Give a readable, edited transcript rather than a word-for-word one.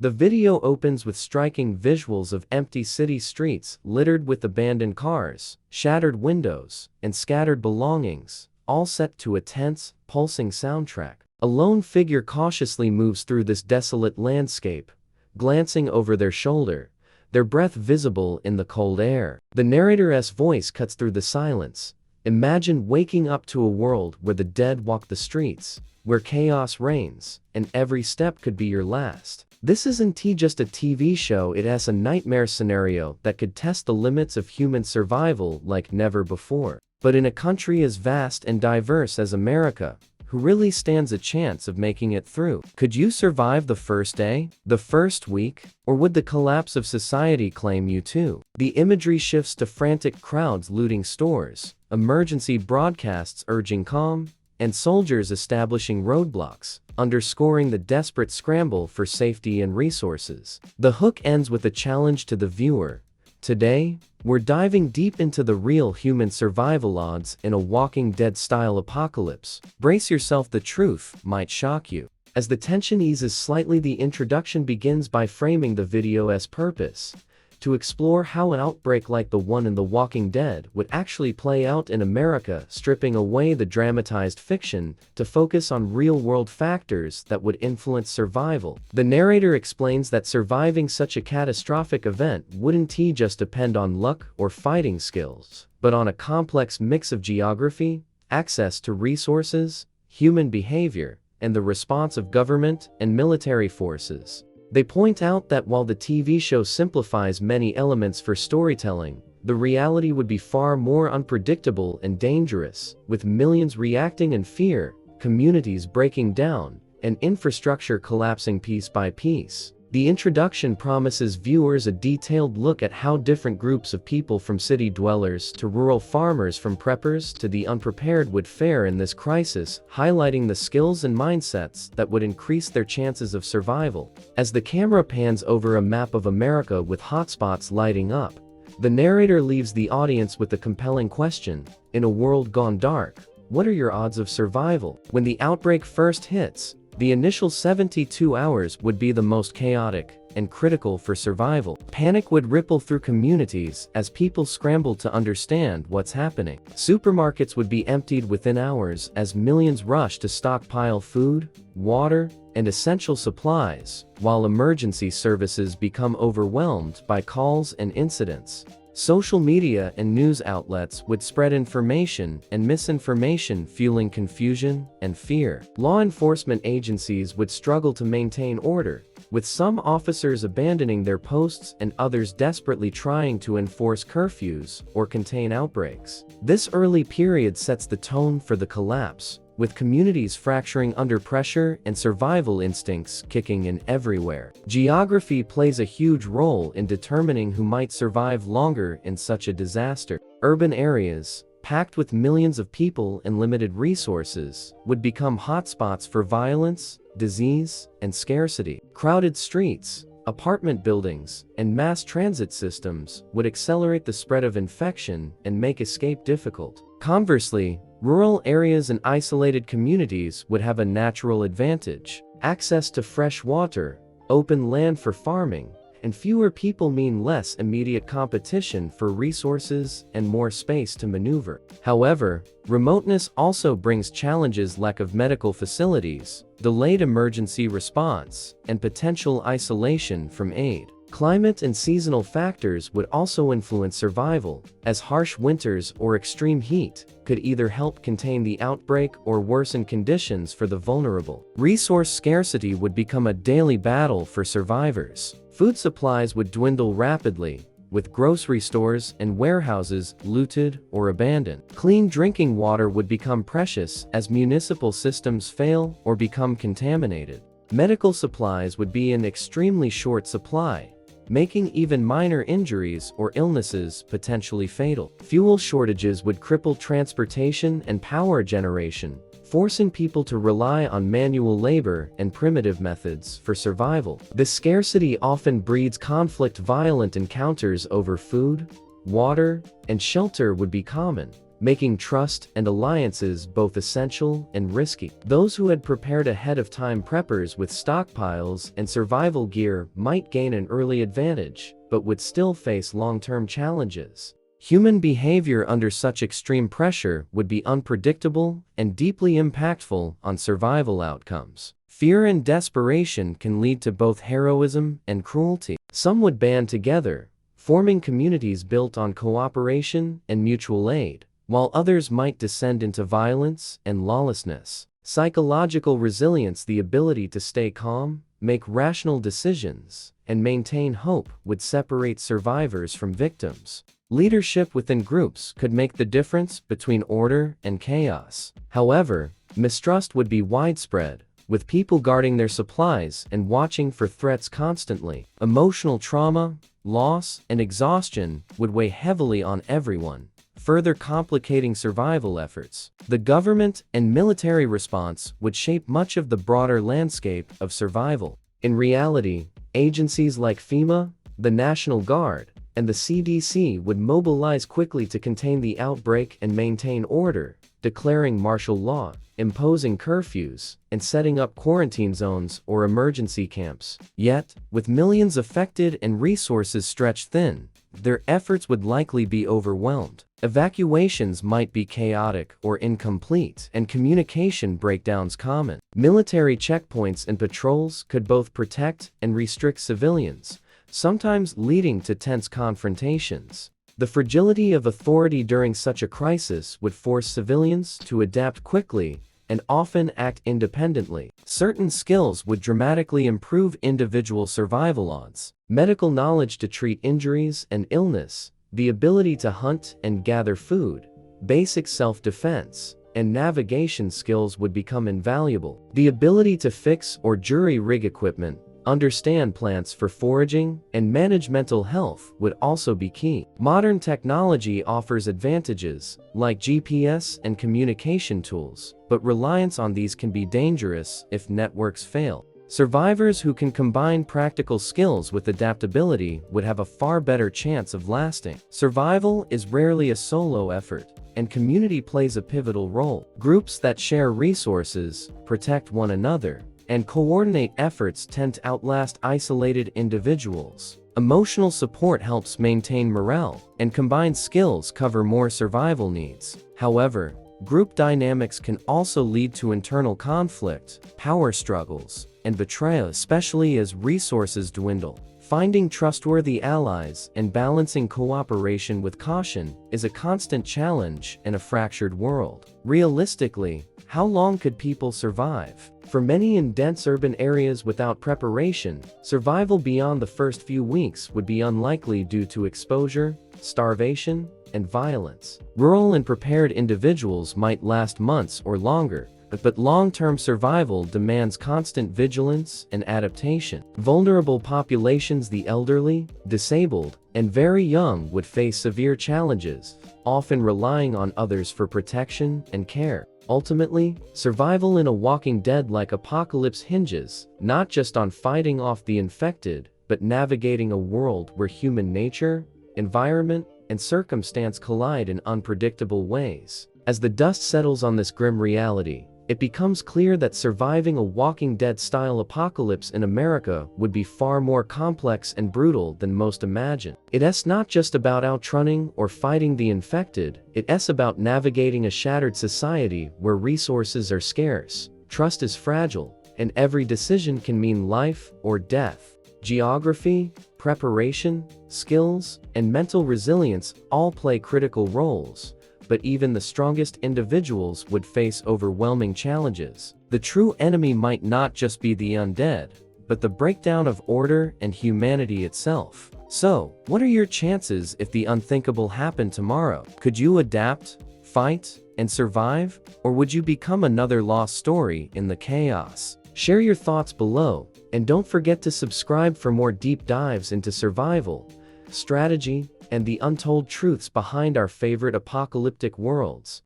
The video opens with striking visuals of empty city streets littered with abandoned cars, shattered windows, and scattered belongings, all set to a tense, pulsing soundtrack. A lone figure cautiously moves through this desolate landscape, glancing over their shoulder, their breath visible in the cold air. The narrator's voice cuts through the silence. Imagine waking up to a world where the dead walk the streets, where chaos reigns, and every step could be your last. This isn't just a TV show, it has a nightmare scenario that could test the limits of human survival like never before. But in a country as vast and diverse as America, who really stands a chance of making it through? Could you survive the first day, the first week, or would the collapse of society claim you too? The imagery shifts to frantic crowds looting stores, emergency broadcasts urging calm, and soldiers establishing roadblocks, underscoring the desperate scramble for safety and resources. The hook ends with a challenge to the viewer. Today, we're diving deep into the real human survival odds in a Walking Dead-style apocalypse. Brace yourself, the truth might shock you. As the tension eases slightly, the introduction begins by framing the video's purpose: to explore how an outbreak like the one in The Walking Dead would actually play out in America, stripping away the dramatized fiction to focus on real-world factors that would influence survival. The narrator explains that surviving such a catastrophic event wouldn't just depend on luck or fighting skills, but on a complex mix of geography, access to resources, human behavior, and the response of government and military forces. They point out that while the TV show simplifies many elements for storytelling, the reality would be far more unpredictable and dangerous, with millions reacting in fear, communities breaking down, and infrastructure collapsing piece by piece. The introduction promises viewers a detailed look at how different groups of people, from city dwellers to rural farmers, from preppers to the unprepared, would fare in this crisis, highlighting the skills and mindsets that would increase their chances of survival. As the camera pans over a map of America with hotspots lighting up, the narrator leaves the audience with a compelling question: in a world gone dark, what are your odds of survival? When the outbreak first hits, the initial 72 hours would be the most chaotic and critical for survival. Panic would ripple through communities as people scrambled to understand what's happening. Supermarkets would be emptied within hours as millions rushed to stockpile food, water, and essential supplies, while emergency services become overwhelmed by calls and incidents. Social media and news outlets would spread information and misinformation, fueling confusion and fear. Law enforcement agencies would struggle to maintain order, with some officers abandoning their posts and others desperately trying to enforce curfews or contain outbreaks. This early period sets the tone for the collapse, with communities fracturing under pressure and survival instincts kicking in everywhere. Geography plays a huge role in determining who might survive longer in such a disaster. Urban areas, packed with millions of people and limited resources, would become hotspots for violence, disease, and scarcity. Crowded streets, apartment buildings, and mass transit systems would accelerate the spread of infection and make escape difficult. Conversely, rural areas and isolated communities would have a natural advantage. Access to fresh water, open land for farming, and fewer people mean less immediate competition for resources and more space to maneuver. However, remoteness also brings challenges: lack of medical facilities, delayed emergency response, and potential isolation from aid. Climate and seasonal factors would also influence survival, as harsh winters or extreme heat could either help contain the outbreak or worsen conditions for the vulnerable. Resource scarcity would become a daily battle for survivors. Food supplies would dwindle rapidly, with grocery stores and warehouses looted or abandoned. Clean drinking water would become precious as municipal systems fail or become contaminated. Medical supplies would be in extremely short supply, making even minor injuries or illnesses potentially fatal. Fuel shortages would cripple transportation and power generation, forcing people to rely on manual labor and primitive methods for survival. This scarcity often breeds conflict. Violent encounters over food, water, and shelter would be common, making trust and alliances both essential and risky. Those who had prepared ahead of time, preppers with stockpiles and survival gear, might gain an early advantage, but would still face long-term challenges. Human behavior under such extreme pressure would be unpredictable and deeply impactful on survival outcomes. Fear and desperation can lead to both heroism and cruelty. Some would band together, forming communities built on cooperation and mutual aid, while others might descend into violence and lawlessness. Psychological resilience, the ability to stay calm, make rational decisions, and maintain hope, would separate survivors from victims. Leadership within groups could make the difference between order and chaos. However, mistrust would be widespread, with people guarding their supplies and watching for threats constantly. Emotional trauma, loss, and exhaustion would weigh heavily on everyone, further complicating survival efforts. The government and military response would shape much of the broader landscape of survival. In reality, agencies like FEMA, the National Guard, and the CDC would mobilize quickly to contain the outbreak and maintain order, declaring martial law, imposing curfews, and setting up quarantine zones or emergency camps. Yet, with millions affected and resources stretched thin, their efforts would likely be overwhelmed. Evacuations might be chaotic or incomplete, and communication breakdowns common. Military checkpoints and patrols could both protect and restrict civilians, sometimes leading to tense confrontations. The fragility of authority during such a crisis would force civilians to adapt quickly and often act independently. Certain skills would dramatically improve individual survival odds. Medical knowledge to treat injuries and illness, the ability to hunt and gather food, basic self-defense, and navigation skills would become invaluable. The ability to fix or jury-rig equipment, understand plants for foraging, and manage mental health would also be key. Modern technology offers advantages, like GPS and communication tools, but reliance on these can be dangerous if networks fail. Survivors who can combine practical skills with adaptability would have a far better chance of lasting. Survival is rarely a solo effort, and community plays a pivotal role. Groups that share resources, protect one another, and coordinate efforts tend to outlast isolated individuals. Emotional support helps maintain morale, and combined skills cover more survival needs. However, group dynamics can also lead to internal conflict, power struggles, and betrayal, especially as resources dwindle. Finding trustworthy allies and balancing cooperation with caution is a constant challenge in a fractured world. Realistically, how long could people survive? For many in dense urban areas without preparation, survival beyond the first few weeks would be unlikely due to exposure, starvation, and violence. Rural and prepared individuals might last months or longer, but long-term survival demands constant vigilance and adaptation. Vulnerable populations, the elderly, disabled, and very young, would face severe challenges, often relying on others for protection and care. Ultimately, survival in a Walking Dead-like apocalypse hinges not just on fighting off the infected, but navigating a world where human nature, environment, and circumstance collide in unpredictable ways. As the dust settles on this grim reality, it becomes clear that surviving a Walking Dead-style apocalypse in America would be far more complex and brutal than most imagine. It's not just about outrunning or fighting the infected, it's about navigating a shattered society where resources are scarce, trust is fragile, and every decision can mean life or death. Geography, preparation, skills, and mental resilience all play critical roles, but even the strongest individuals would face overwhelming challenges. The true enemy might not just be the undead, but the breakdown of order and humanity itself. So, what are your chances if the unthinkable happened tomorrow? Could you adapt, fight, and survive? Or would you become another lost story in the chaos? Share your thoughts below, and don't forget to subscribe for more deep dives into survival, strategy, and the untold truths behind our favorite apocalyptic worlds.